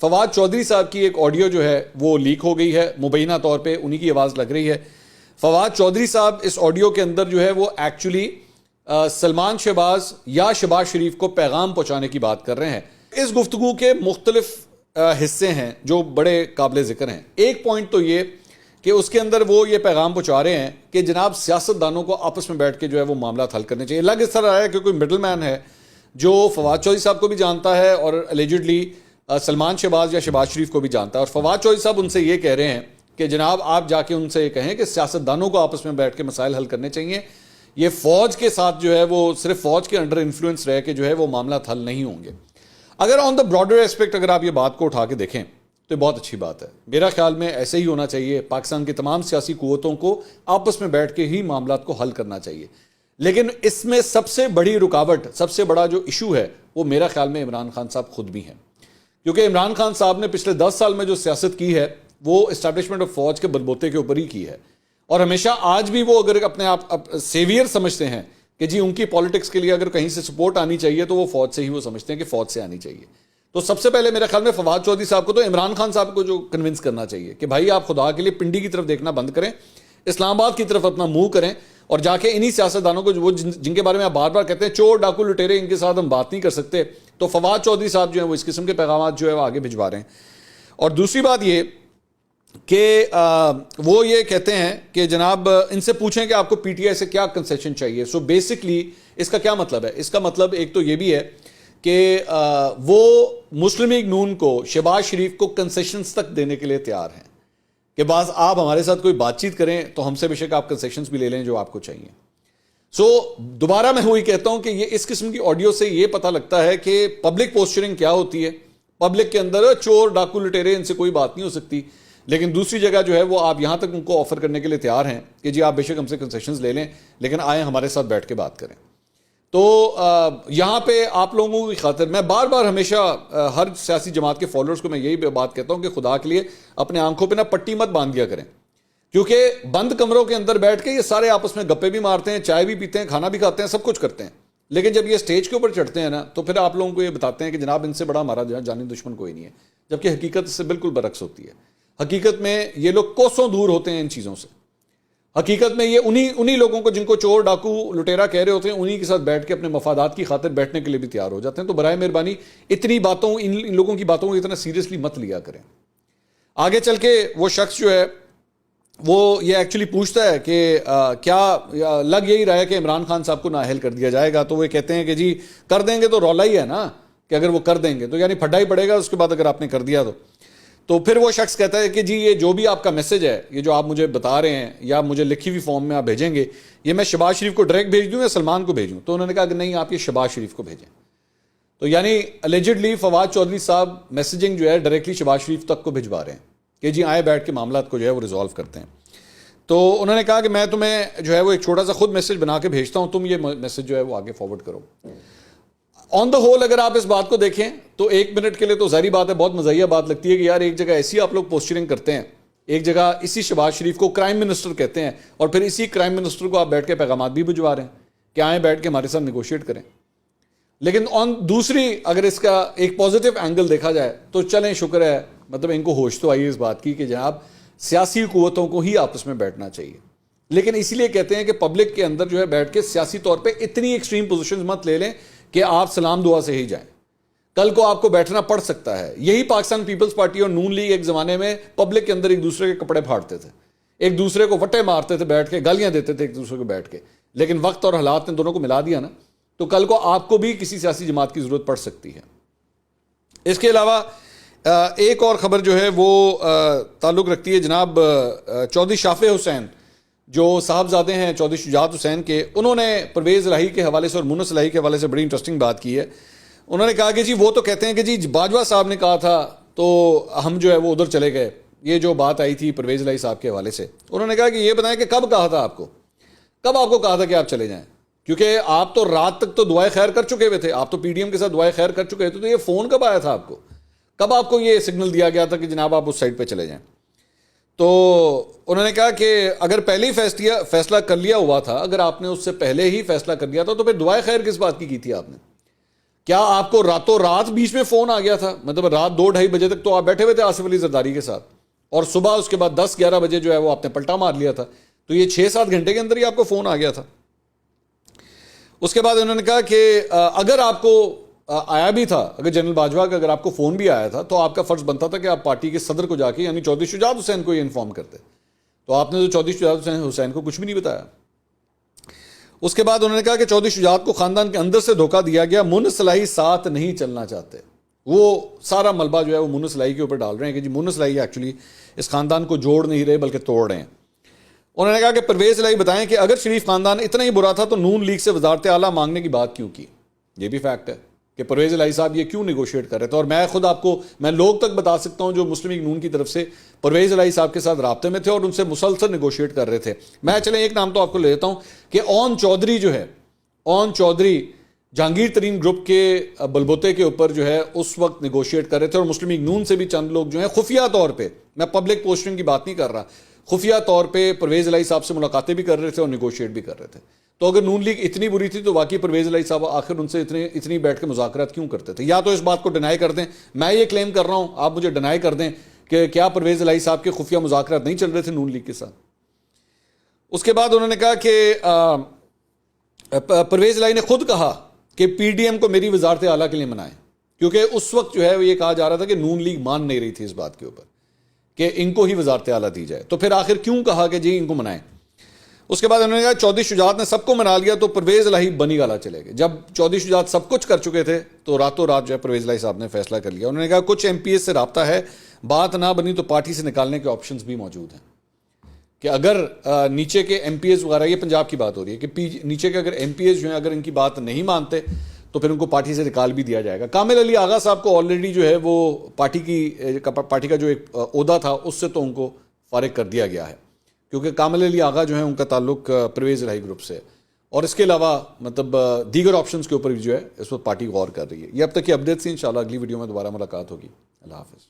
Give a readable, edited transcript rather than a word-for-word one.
فواد چودھری صاحب کی ایک آڈیو جو ہے وہ لیک ہو گئی ہے، مبینہ طور پہ انہی کی آواز لگ رہی ہے۔ فواد چودھری صاحب اس آڈیو کے اندر جو ہے وہ ایکچولی سلمان شہباز یا شہباز شریف کو پیغام پہنچانے کی بات کر رہے ہیں۔ اس گفتگو کے مختلف حصے ہیں جو بڑے قابل ذکر ہیں۔ ایک پوائنٹ تو یہ کہ اس کے اندر وہ یہ پیغام پہنچا رہے ہیں کہ جناب سیاستدانوں کو آپس میں بیٹھ کے جو ہے وہ معاملات حل کرنے چاہیے۔ لگ اس طرح آیا کہ کوئی مڈل مین ہے جو فواد چودھری صاحب کو بھی جانتا ہے اور الیجڈلی سلمان شہباز یا شہباز شریف کو بھی جانتا ہے، اور فواد چودھری صاحب ان سے یہ کہہ رہے ہیں کہ جناب آپ جا کے ان سے یہ کہیں کہ سیاستدانوں کو آپس میں بیٹھ کے مسائل حل کرنے چاہیے، یہ فوج کے ساتھ جو ہے وہ صرف فوج کے انڈر انفلوئنس رہ کے جو ہے وہ معاملات حل نہیں ہوں گے۔ اگر آن دا براڈر ایسپیکٹ اگر آپ یہ بات کو اٹھا کے دیکھیں تو یہ بہت اچھی بات ہے۔ میرا خیال میں ایسے ہی ہونا چاہیے، پاکستان کی تمام سیاسی قوتوں کو آپس میں بیٹھ کے ہی معاملات کو حل کرنا چاہیے۔ لیکن اس میں سب سے بڑی رکاوٹ، سب سے بڑا جو ایشو ہے وہ میرا خیال میں عمران خان صاحب خود بھی ہیں، کیونکہ عمران خان صاحب نے پچھلے 10 سال میں جو سیاست کی ہے وہ اسٹیبلشمنٹ آف فوج کے بلبوتے کے اوپر ہی کی ہے، اور ہمیشہ آج بھی وہ اگر اپنے آپ سیویئر سمجھتے ہیں کہ جی ان کی پالیٹکس کے لیے اگر کہیں سے سپورٹ آنی چاہیے تو وہ فوج سے ہی وہ سمجھتے ہیں کہ فوج سے آنی چاہیے۔ تو سب سے پہلے میرے خیال میں فواد چودھری صاحب کو تو عمران خان صاحب کو جو کنونس کرنا چاہیے کہ بھائی آپ خدا کے لیے پنڈی کی طرف دیکھنا بند کریں، اسلام آباد کی طرف اپنا منہ کریں، اور جا کے انہی سیاستدانوں کو وہ جن کے بارے میں آپ بار بار کہتے ہیں چور ڈاکو لٹیرے، ان کے ساتھ ہم بات نہیں کر سکتے، تو فواد چودھری صاحب جو ہیں وہ اس قسم کے پیغامات جو ہے وہ آگے بھجوا رہے ہیں۔ اور دوسری بات یہ کہ وہ یہ کہتے ہیں کہ جناب ان سے پوچھیں کہ آپ کو پی ٹی آئی سے کیا کنسیشن چاہیے۔ سو بیسکلی اس کا کیا مطلب ہے؟ اس کا مطلب ایک تو یہ بھی ہے کہ وہ مسلم لیگ نون کو شہباز شریف کو کنسیشنز تک دینے کے لیے تیار ہیں کہ بعض آپ ہمارے ساتھ کوئی بات چیت کریں تو ہم سے بے شک آپ کنسیشنز بھی لے لیں جو آپ کو چاہیے۔ سو دوبارہ میں وہی کہتا ہوں کہ یہ اس قسم کی آڈیو سے یہ پتہ لگتا ہے کہ پبلک پوسچرنگ کیا ہوتی ہے۔ پبلک کے اندر چور ڈاکو لٹیرے ان سے کوئی بات نہیں ہو سکتی، لیکن دوسری جگہ جو ہے وہ آپ یہاں تک ان کو آفر کرنے کے لیے تیار ہیں کہ جی آپ بے شک ہم سے کنسیشنز لے لیں لیکن آئیں ہمارے ساتھ بیٹھ کے بات کریں۔ تو یہاں پہ آپ لوگوں کی خاطر میں بار بار ہمیشہ ہر سیاسی جماعت کے فالوورز کو میں یہی بات کہتا ہوں کہ خدا کے لیے اپنے آنکھوں پہ نا پٹی مت باندھ دیا کریں، کیونکہ بند کمروں کے اندر بیٹھ کے یہ سارے آپس میں گپے بھی مارتے ہیں، چائے بھی پیتے ہیں، کھانا بھی کھاتے ہیں، سب کچھ کرتے ہیں، لیکن جب یہ سٹیج کے اوپر چڑھتے ہیں نا تو پھر آپ لوگوں کو یہ بتاتے ہیں کہ جناب ان سے بڑا ہمارا جانی دشمن کوئی نہیں ہے، جبکہ حقیقت اس سے بالکل برعکس ہوتی ہے۔ حقیقت میں یہ لوگ کوسوں دور ہوتے ہیں ان چیزوں سے۔ حقیقت میں یہ انہی لوگوں کو جن کو چور ڈاکو لٹیرا کہہ رہے ہوتے ہیں انہی کے ساتھ بیٹھ کے اپنے مفادات کی خاطر بیٹھنے کے لیے بھی تیار ہو جاتے ہیں۔ تو برائے مہربانی اتنی باتوں ان لوگوں کی باتوں کو اتنا سیریسلی مت لیا کریں۔ آگے چل کے وہ شخص جو ہے وہ یہ ایکچولی پوچھتا ہے کہ کیا لگ یہی رہا ہے کہ عمران خان صاحب کو نااہل کر دیا جائے گا، تو وہ کہتے ہیں کہ جی کر دیں گے تو رولا ہی ہے نا، کہ اگر وہ کر دیں گے تو یعنی پھڈا ہی پڑے گا اس کے بعد اگر آپ نے کر دیا تو پھر وہ شخص کہتا ہے کہ جی یہ جو بھی آپ کا میسج ہے، یہ جو آپ مجھے بتا رہے ہیں یا مجھے لکھی ہوئی فارم میں آپ بھیجیں گے، یہ میں شہباز شریف کو ڈائریکٹ بھیج دوں یا سلمان کو بھیجوں؟ تو انہوں نے کہا کہ نہیں آپ یہ شہباز شریف کو بھیجیں۔ تو یعنی الیجڈلی فواد چودھری صاحب میسیجنگ جو ہے ڈائریکٹلی شہباز شریف تک کو بھجوا رہے ہیں کہ جی آئے بیٹھ کے معاملات کو جو ہے وہ ریزالو کرتے ہیں۔ تو انہوں نے کہا کہ میں تمہیں جو ہے وہ ایک چھوٹا سا خود میسج بنا کے بھیجتا ہوں، تم یہ میسج جو ہے وہ آگے فارورڈ کرو۔ آن دا ہول اگر آپ اس بات کو دیکھیں تو ایک منٹ کے لیے تو ظاہری بات ہے بہت مزاحیہ بات لگتی ہے کہ یار ایک جگہ ایسی آپ لوگ پوسچرنگ کرتے ہیں، ایک جگہ اسی شہباز شریف کو کرائم منسٹر کہتے ہیں، اور پھر اسی کرائم منسٹر کو آپ بیٹھ کے پیغامات بھی بھجوا رہے ہیں کہ آئیں بیٹھ کے ہمارے ساتھ نیگوشیٹ کریں۔ لیکن دوسری اگر اس کا ایک پازیٹیو اینگل دیکھا جائے تو چلیں شکر ہے، مطلب ان کو ہوش تو آئی اس بات کی کہ جناب سیاسی قوتوں کو ہی آپس میں بیٹھنا چاہیے، لیکن اسی لیے کہتے ہیں کہ پبلک کے اندر جو ہے بیٹھ کے سیاسی طور پہ اتنی ایکسٹریم پوزیشنز مت لے لیں کہ آپ سلام دعا سے ہی جائیں، کل کو آپ کو بیٹھنا پڑ سکتا ہے۔ یہی پاکستان پیپلز پارٹی اور نون لیگ ایک زمانے میں پبلک کے اندر ایک دوسرے کے کپڑے پھاڑتے تھے، ایک دوسرے کو وٹے مارتے تھے بیٹھ کے، گالیاں دیتے تھے ایک دوسرے کو بیٹھ کے، لیکن وقت اور حالات نے دونوں کو ملا دیا نا، تو کل کو آپ کو بھی کسی سیاسی جماعت کی ضرورت پڑ سکتی ہے۔ اس کے علاوہ ایک اور خبر جو ہے وہ تعلق رکھتی ہے جناب چودھری شافع حسین جو صاحبزادے ہیں چودھری شجاعت حسین کے، انہوں نے پرویز الہی کے حوالے سے اور مونس الہی کے حوالے سے بڑی انٹرسٹنگ بات کی ہے۔ انہوں نے کہا کہ جی وہ تو کہتے ہیں کہ جی باجوہ صاحب نے کہا تھا تو ہم جو ہے وہ ادھر چلے گئے، یہ جو بات آئی تھی پرویز الہی صاحب کے حوالے سے، انہوں نے کہا کہ یہ بتائیں کہ کب کہا تھا آپ کو، کب آپ کو کہا تھا کہ آپ چلے جائیں؟ کیونکہ آپ تو رات تک تو دعائیں خیر کر چکے ہوئے تھے، آپ تو پی ڈی ایم کے ساتھ دعائیں خیر کر چکے تھے، تو یہ فون کب آیا تھا آپ کو، کب آپ کو یہ سگنل دیا گیا تھا کہ جناب آپ اس سائڈ پہ چلے جائیں؟ تو انہوں نے کہا کہ اگر پہلے ہی فیصلہ کر لیا ہوا تھا، اگر آپ نے اس سے پہلے ہی فیصلہ کر لیا تھا تو پھر دعائیں خیر کس بات کی تھی آپ نے؟ کیا آپ کو راتوں رات بیچ میں فون آ گیا تھا؟ مطلب رات 2-2:30 بجے تک تو آپ بیٹھے ہوئے تھے آصف علی زرداری کے ساتھ، اور صبح اس کے بعد 10-11 بجے جو ہے وہ آپ نے پلٹا مار لیا تھا، تو یہ 6-7 گھنٹے کے اندر ہی آپ کو فون آ گیا تھا۔ اس کے بعد انہوں نے کہا کہ اگر آپ کو آیا بھی تھا، اگر جنرل باجوہ کا اگر آپ کو فون بھی آیا تھا تو آپ کا فرض بنتا تھا کہ آپ پارٹی کے صدر کو جا کے یعنی چودھری شجاعت حسین کو یہ انفارم کرتے، تو آپ نے تو چودھری شجاعت حسین کو کچھ بھی نہیں بتایا۔ اس کے بعد انہوں نے کہا کہ چودھری شجاعت کو خاندان کے اندر سے دھوکہ دیا گیا، منس صلاحی ساتھ نہیں چلنا چاہتے۔ وہ سارا ملبہ جو ہے وہ منس صلاحی کے اوپر ڈال رہے ہیں کہ جی منس صلاحی ایکچولی اس خاندان کو جوڑ نہیں رہے بلکہ توڑ رہے ہیں۔ انہوں نے کہا کہ پرویز الہی بتائیں کہ اگر شریف خاندان اتنا ہی برا تھا تو نون لیگ سے وزارت اعلیٰ مانگنے کی بات کیوں کی؟ یہ بھی فیکٹ ہے کہ پرویز الہی صاحب یہ کیوں نیگوشیٹ کر رہے تھے، اور میں خود آپ کو میں لوگ تک بتا سکتا ہوں جو مسلم لیگ نون کی طرف سے پرویز الہی صاحب کے ساتھ رابطے میں تھے اور ان سے مسلسل نیگوشیٹ کر رہے تھے۔ میں چلیں ایک نام تو آپ کو لے دیتا ہوں کہ اون چودھری جو ہے، اون چودھری جہانگیر ترین گروپ کے بلبوتے کے اوپر جو ہے اس وقت نیگوشیٹ کر رہے تھے، اور مسلم لیگ نون سے بھی چند لوگ جو ہیں خفیہ طور پہ، میں پبلک پوسٹنگ کی بات نہیں کر رہا، خفیہ طور پہ پرویز الہی صاحب سے ملاقاتیں بھی کر رہے تھے اور نیگوشیٹ بھی کر رہے تھے۔ تو اگر نون لیگ اتنی بری تھی تو واقعی پرویز الہی صاحب آخر ان سے اتنی بیٹھ کے مذاکرات کیوں کرتے تھے؟ یا تو اس بات کو ڈینائی کر دیں، میں یہ کلیم کر رہا ہوں، آپ مجھے ڈینائی کر دیں کہ کیا پرویز الہی صاحب کے خفیہ مذاکرات نہیں چل رہے تھے نون لیگ کے ساتھ۔ اس کے بعد انہوں نے کہا کہ پرویز الہی نے خود کہا کہ پی ڈی ایم کو میری وزارت اعلیٰ کے لیے منائیں، کیونکہ اس وقت جو ہے وہ یہ کہا جا رہا تھا کہ نون لیگ مان نہیں رہی تھی اس بات کے اوپر کہ ان کو ہی وزارت اعلیٰ دی جائے، تو پھر آخر کیوں کہا کہ جی ان کو منائیں؟ اس کے بعد انہوں نے کہا چودھری شجاعت نے سب کو منا لیا تو پرویز الہی بنی گالا چلے گئے۔ جب چودھری شجاعت سب کچھ کر چکے تھے تو راتوں رات جو ہے پرویز الہی صاحب نے فیصلہ کر لیا۔ انہوں نے کہا کچھ ایم پی ایز سے رابطہ ہے، بات نہ بنی تو پارٹی سے نکالنے کے آپشنز بھی موجود ہیں، کہ اگر نیچے کے ایم پی ایز وغیرہ، یہ پنجاب کی بات ہو رہی ہے کہ نیچے کے اگر ایم پی ایز جو ہیں اگر ان کی بات نہیں مانتے تو پھر ان کو پارٹی سے نکال بھی دیا جائے گا۔ کامل علی آغا صاحب کو آلریڈی جو ہے وہ پارٹی کا جو ایک عہدہ تھا اس سے تو ان کو فارغ کر دیا گیا ہے، کیونکہ کامل علی آغا جو ہے ان کا تعلق پرویز الہی گروپ سے، اور اس کے علاوہ مطلب دیگر آپشنز کے اوپر بھی جو ہے اس وقت پارٹی غور کر رہی ہے۔ یہ اب تک کی اپڈیٹ تھی، انشاءاللہ اگلی ویڈیو میں دوبارہ ملاقات ہوگی۔ اللہ حافظ۔